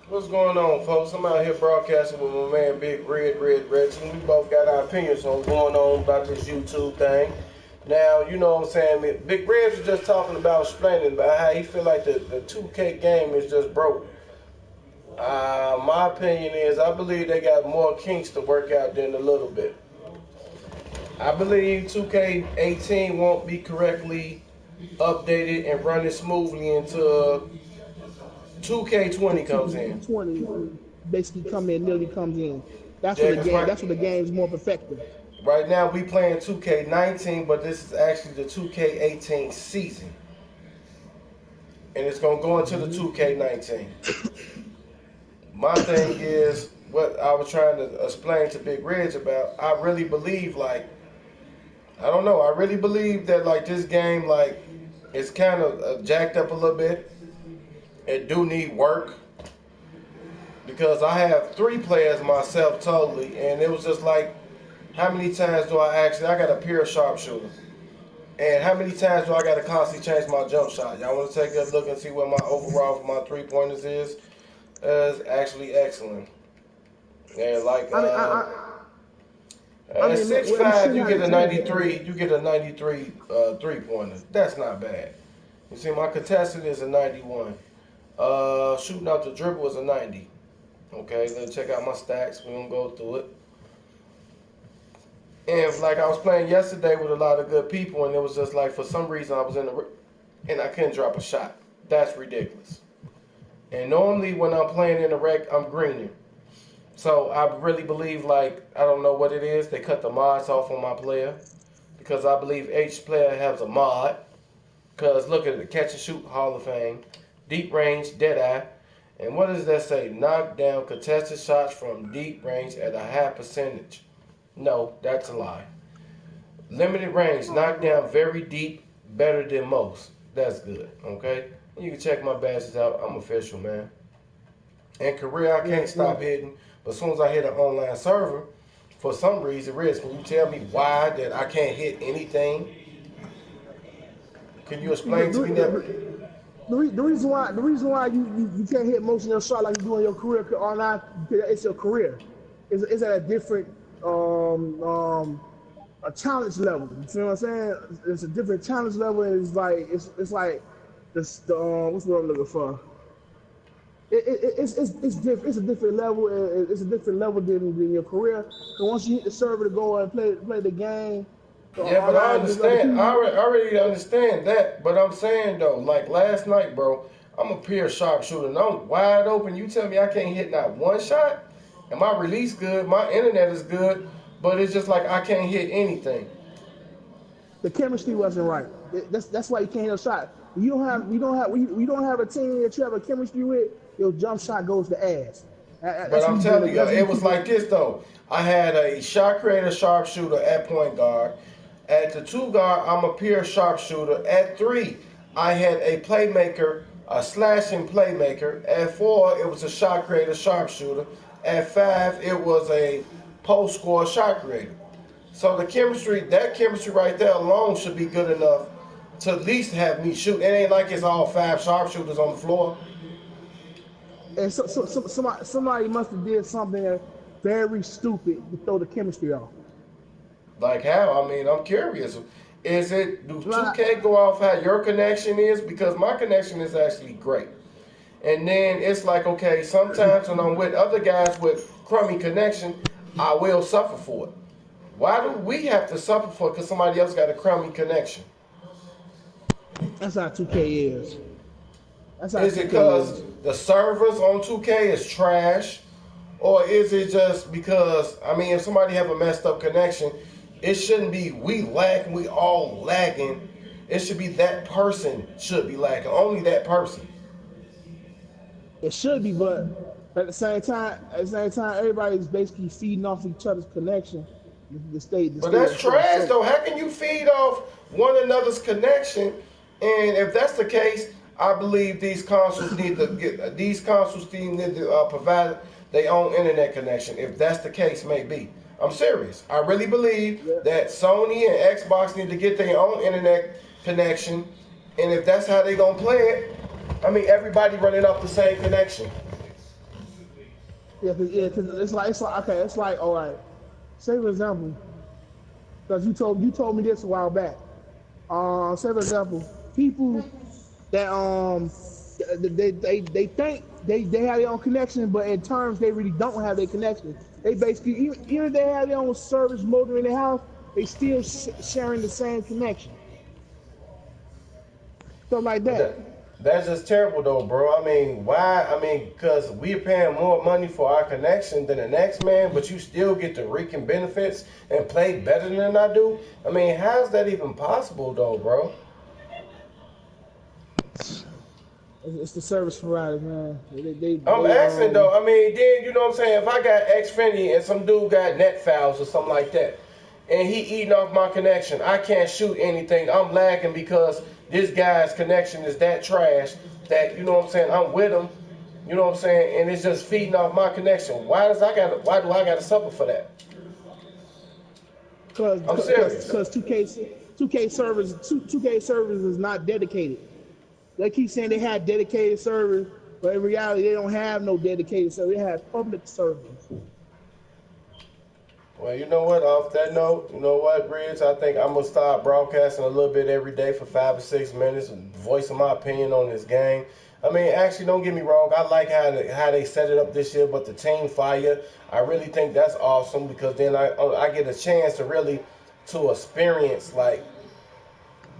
What's going on, folks? I'm out here broadcasting with my man Big Red, and we both got our opinions on what's going on about this YouTube thing. Now, you know what I'm saying? Big Red was just talking about explaining about how he feel like the 2K game is just broke. My opinion is I believe they got more kinks to work out than a little bit. I believe 2K18 won't be correctly updated and running smoothly until 2K20 comes in. 20 basically nearly comes in. That's Yeah, when the because game. That's when the game's more perfected. right now we playing 2K19, but this is actually the 2K18 season, and it's gonna go into the 2K19. My thing is what I was trying to explain to Big Ridge about. I really believe, like, I don't know. I really believe that like this game, like, it's kind of jacked up a little bit. It do need work because I have 3 players myself totally, and it was just like, how many times do I got a pure sharpshooter. And how many times do I got to constantly change my jump shot? Y'all want to take a look and see what my overall for my 3-pointers is? It's actually excellent. And like I mean, at mean, 6'5", you get a 93. You get a 93 3-pointer. That's not bad. You see, my contested is a 91. Shooting out the dribble is a 90. Okay, let's check out my stats. We're gonna go through it. And like I was playing yesterday with a lot of good people, and it was just like for some reason I was in the and I couldn't drop a shot. That's ridiculous. And normally when I'm playing in the rec, I'm greening. So I really believe, like, I don't know what it is. They cut the mods off on my player because I believe each player has a mod. Because look at it, catch and shoot Hall of Fame, deep range, dead eye. And what does that say? Knock down contested shots from deep range at a high percentage. No, that's a lie. Limited range, knock down very deep, better than most. That's good, okay? You can check my badges out. I'm official, man. In career, I can't stop hitting. But as soon as I hit an online server, for some reason, Riz, can you tell me why that I can't hit anything? Can you explain to me that? the reason why you can't hit most of your shot like you do in your career or not, it's your career. It's at a different a challenge level. You feel what I'm saying? It's a different challenge level. And it's like this what's what I'm looking for. It's different. It's a different level. It's a different level than your career. So once you hit the server to go and play the game. Yeah, but I understand. I already understand that. But I'm saying though, like last night, bro, I'm a pure sharpshooter and I'm wide open. You tell me I can't hit not one shot, and my release good, my internet is good, but it's just like I can't hit anything. The chemistry wasn't right. That's why you can't hit a shot. You don't have a team that you have a chemistry with. Your jump shot goes to ass. But I'm telling you, it was like this though. I had a shot creator sharpshooter at point guard. At the 2 guard, I'm a pure sharpshooter. At 3, I had a playmaker, a slashing playmaker. At 4, it was a shot creator sharpshooter. At 5, it was a post score shot creator. So that chemistry right there alone should be good enough to at least have me shoot. It ain't like it's all 5 sharpshooters on the floor. And somebody must have did something very stupid to throw the chemistry off. Like how? I mean, I'm curious. Do 2K go off how your connection is? Because my connection is actually great. And then it's like, okay, sometimes when I'm with other guys with crummy connection, I will suffer for it. Why do we have to suffer for it because somebody else got a crummy connection? That's how 2K is. Is it because the servers on 2K is trash? Or is it just because, I mean, if somebody have a messed up connection, it shouldn't be we all lagging. It should be that person should be lagging. Only that person. It should be, but at the same time, everybody's basically feeding off each other's connection. But that's trash, though. How can you feed off one another's connection? And if that's the case, I believe these consoles need to provide their own internet connection. If that's the case, maybe. I'm serious. I really believe that Sony and Xbox need to get their own internet connection. And if that's how they're going to play it, I mean, everybody running off the same connection. Cause it's like okay, it's like all right. Say for example, because you told me this a while back. Say for example, people that they think they have their own connection, but in terms they really don't have their connection. They basically even if they have their own service motor in their house, they still sharing the same connection. Stuff like that. That's just terrible though, bro. I mean, why? I mean, because we're paying more money for our connection than the next man, but you still get the reaping benefits and play better than I do. I mean, how's that even possible though, bro? It's the service providers, man. I'm asking though. I mean, then you know what I'm saying? If I got Xfinity and some dude got net files or something like that, and he eating off my connection, I can't shoot anything. I'm lagging because this guy's connection is that trash that, you know what I'm saying, I'm with him, you know what I'm saying, and it's just feeding off my connection. Why do I gotta suffer for that? I'm serious. Because 2K servers is not dedicated. They keep saying they have dedicated servers, but in reality they don't have no dedicated servers. They have public servers. Well, you know what? Off that note, you know what, Bridge? I think I'm gonna start broadcasting a little bit every day for 5 or 6 minutes, voicing my opinion on this game. I mean, actually, don't get me wrong. I like how they set it up this year, but the team fire, I really think that's awesome because then I get a chance to experience like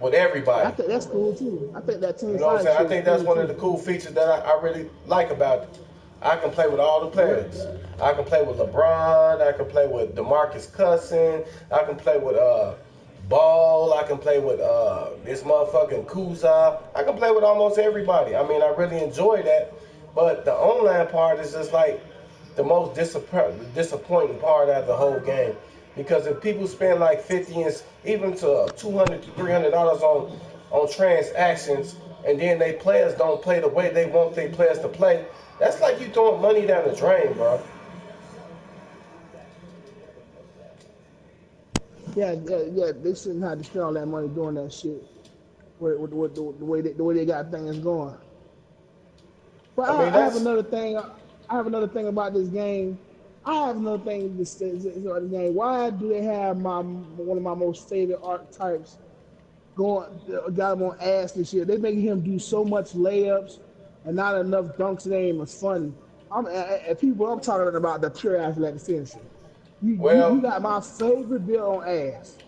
with everybody. I think that's cool too. I think that team. You know what I'm saying? I think that's one of the cool features that I really like about it. I can play with all the players. I can play with LeBron. I can play with DeMarcus Cousins. I can play with Ball. I can play with this motherfucking Kuzma. I can play with almost everybody. I mean, I really enjoy that. But the online part is just like the most disappointing part out of the whole game. Because if people spend like $50 and even to $200 to $300 on transactions, and then they players don't play the way they want their players to play, that's like you throwing money down the drain, bro. Yeah. They shouldn't have to spend all that money doing that shit. With the way they got things going. But I have another thing. I have another thing about this game. I have another thing to say about the game. Why do they have one of my most favorite archetypes got him on ass this year? They making him do so much layups and not enough dunks. It ain't even funny. I'm talking about the pure athletic finisher. You got my favorite bill on ass.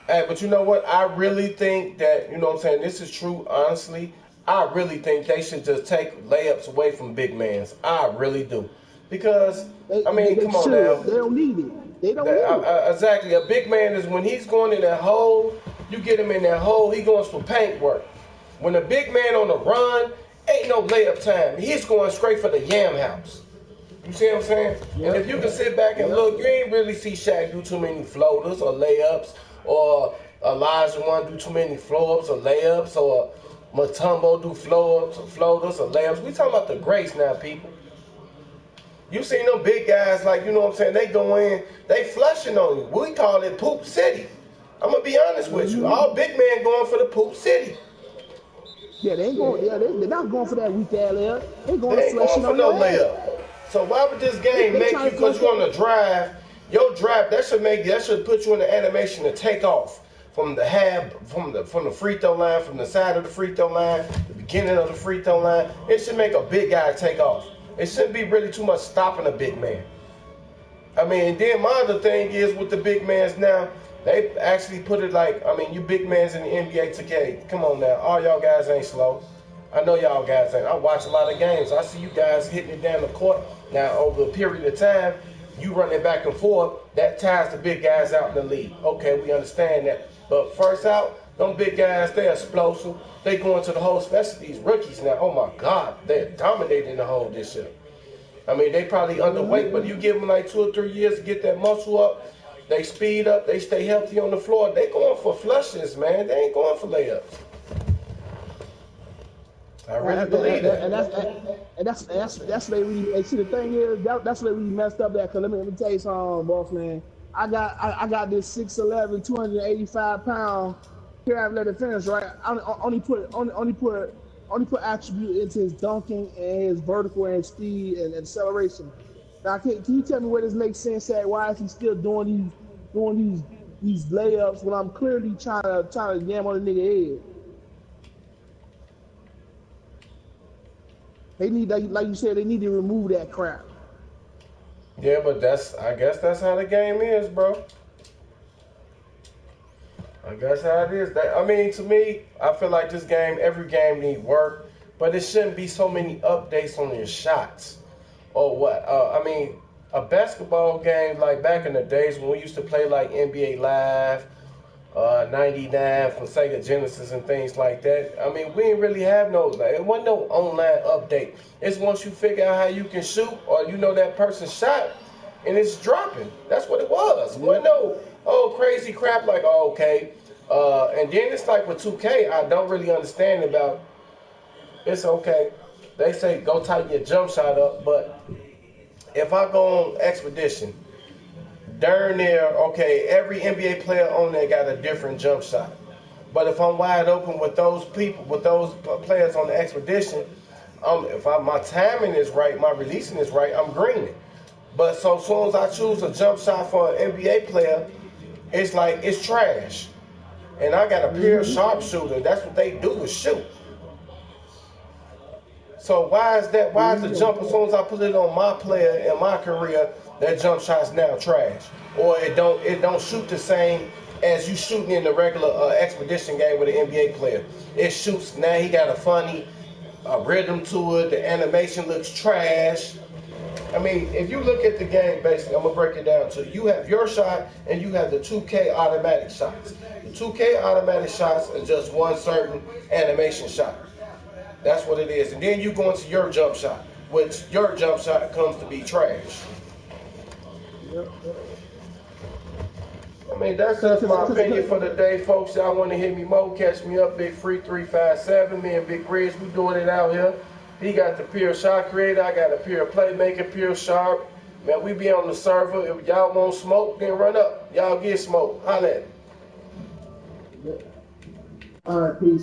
Hey, but you know what? I really think that, you know what I'm saying, this is true, honestly. I really think they should just take layups away from big mans. I really do. Because, come on now. They don't need it. They don't need it. Exactly. A big man is when he's going in that hole, you get him in that hole, he goes for paint work. When a big man on the run, ain't no layup time. He's going straight for the yam house. You see what I'm saying? Yep. And if you can sit back and look, you ain't really see Shaq do too many floaters or layups, or Elijah One do too many flow-ups or layups, or Mutombo do floaters or layups. We talking about the greats now, people. You seen them big guys, like, you know what I'm saying, they go in, they flushing on you. We call it Poop City. I'm going to be honest with you. All big men going for the Poop City. Yeah, they ain't going. Yeah, they're not going for that weak ass layup. They ain't going for no layup. So why would this game make you, because you're on the drive, your drive, that should put you in the animation to take off from the free throw line, from the side of the free throw line, the beginning of the free throw line. It should make a big guy take off. It shouldn't be really too much stopping a big man. I mean, and then my other thing is with the big mans now, they actually put it like, I mean, you big mans in the NBA 2K, come on now, all y'all guys ain't slow. I know y'all guys ain't. I watch a lot of games. I see you guys hitting it down the court. Now, over a period of time, you running back and forth, that tires the big guys out in the league. Okay, we understand that. But first out, them big guys, they're explosive. They going to the hole, especially these rookies now. Oh my God, they're dominating the hole this year. I mean, they probably underweight, but you give them like 2 or 3 years to get that muscle up. They speed up, they stay healthy on the floor. They going for flushes, man. They ain't going for layups. I really believe that. And that's what they really. See, the thing is, that's what they really messed up there. Cause let me tell you something, boss man. I got this 6'11", 285 pound pure athletic finish, right? I only put only put attribute into his dunking and his vertical and his speed and acceleration. Now, can you tell me where this makes sense at? Why is he still doing these layups when I'm clearly trying to yam on the nigga head? They need, like you said, they need to remove that crap. Yeah, but I guess that's how the game is, bro. I guess how it is. I mean, to me, I feel like this game, every game needs work, but it shouldn't be so many updates on your shots. Or what? I mean, a basketball game like back in the days when we used to play like NBA Live, 99 from Sega Genesis and things like that. I mean, we didn't really have it wasn't no online update. It's once you figure out how you can shoot or you know that person shot and it's dropping. That's what it was. It wasn't no crazy crap like, okay. And then it's like with 2K, I don't really understand about. It's okay. They say go tighten your jump shot up, but if I go on Expedition, darn near, okay, every NBA player on there got a different jump shot. But if I'm wide open with those people, with those players on the Expedition, if my timing is right, my releasing is right, I'm greening. But so as soon as I choose a jump shot for an NBA player, it's like it's trash. And I got a pure sharpshooter. That's what they do is shoot. So why is that? Why is the jump as soon as I put it on my player in my career, that jump shot's now trash, or it don't shoot the same as you shooting in the regular Expedition game with an NBA player. It shoots now. He got a funny rhythm to it. The animation looks trash. I mean, if you look at the game, basically, I'm gonna break it down to you have your shot and you have the 2K automatic shots. The 2K automatic shots are just one certain animation shot. That's what it is. And then you go into your jump shot, which your jump shot comes to be trash. I mean, that's just my opinion for the day, folks. Y'all want to hear me more, catch me up, bigfree357. Me and Big Riz, we doing it out here. He got the pure shot creator. I got a pure playmaker, pure sharp. Man, we be on the server. If y'all want smoke, then run up. Y'all get smoke. Holla at me. All right, peace.